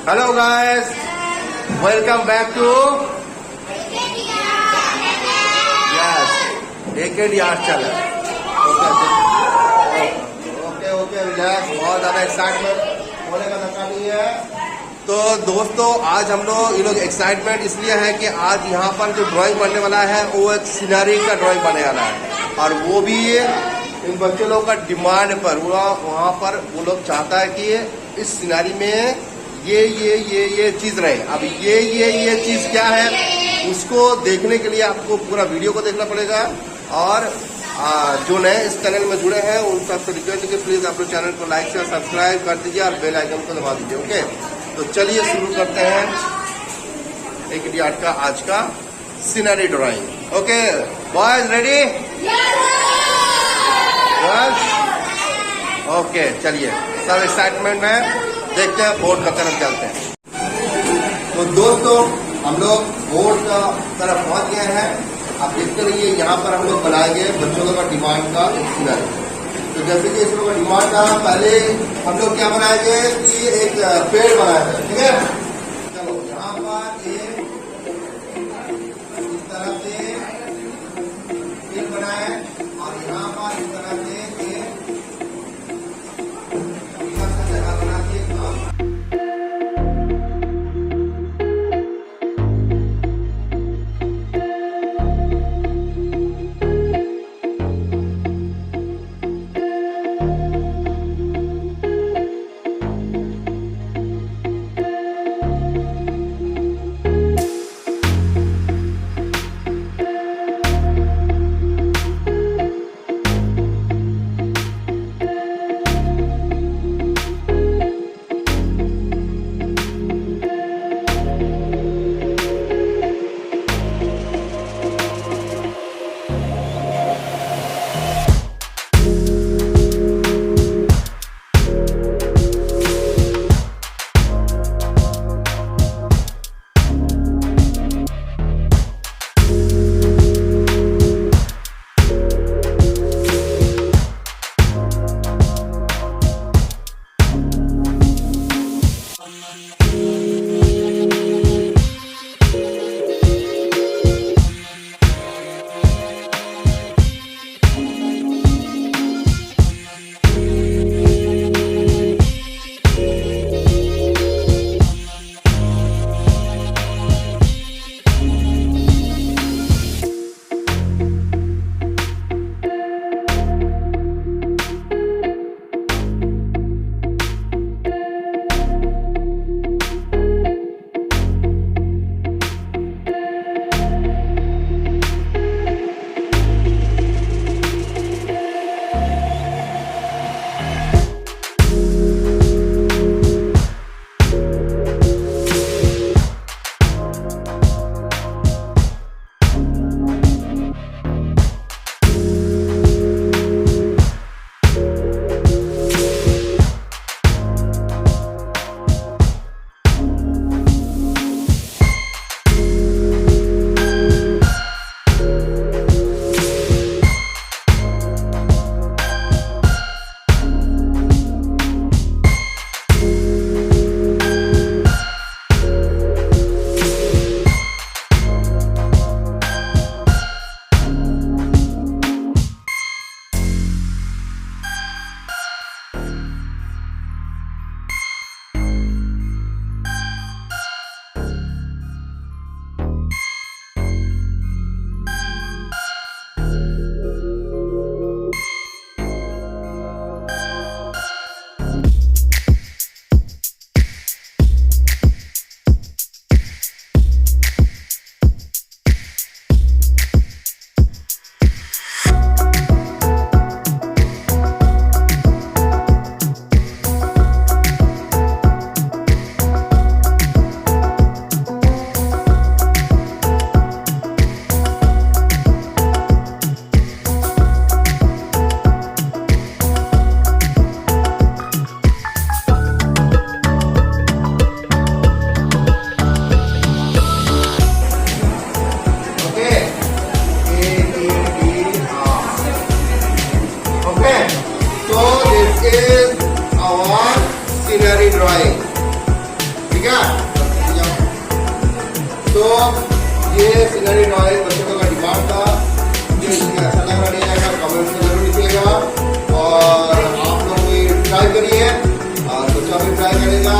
Hello guys, welcome back to yes AKDart channel. Okay relax, बहुत ज्यादा excitement होने का धक्का नहीं है। तो दोस्तों, आज हम लोग एक्साइटमेंट इसलिए है कि आज यहाँ पर जो ड्राइंग बनने वाला है वो एक सीनरी का ड्राइंग बनने वाला है, और वो भी इन बच्चे लोगों का डिमांड पर वहाँ पर वो लोग चाहता है कि इस सीनरी में ये चीज रहे। अब ये चीज क्या है, उसको देखने के लिए आपको पूरा वीडियो को देखना पड़ेगा। और जो नए इस चैनल में जुड़े हैं उन सबसे रिक्वेस्ट है कि प्लीज आप लोग चैनल को लाइक से सब्सक्राइब कर दीजिए और बेल आइकन को दबा दीजिए। ओके, तो चलिए शुरू करते हैं AKDart का आज का scenery drawing. Okay boys, ready? Okay, चलिए सब एक्साइटमेंट में देखते हैं, बोर्ड का तरफ चलते हैं। तो दोस्तों, हम लोग बोर्ड का तरफ पहुंच गए हैं। आप देखते रहिए, यहाँ पर हम लोग बनाएंगे बच्चों का डिमांड का सीनरी। तो जैसे कि इस लोगों का डिमांड था, पहले हम लोग क्या बनाएंगे कि एक पेड़ बनाएंगे, ठीक है? चलो, यहाँ पर इस तरह से पेड़ बनाए और यहाँ पर इस तरह से ठीक है। तो ये सीनरी ड्राइंग बच्चों का डिमांड था, मुझे इसलिए अच्छा लग रहा नहीं आएगा, कमेंट्स में जरूर लिखिएगा और आप लोग भी ट्राई करिए और बच्चा भी ट्राई करेगा।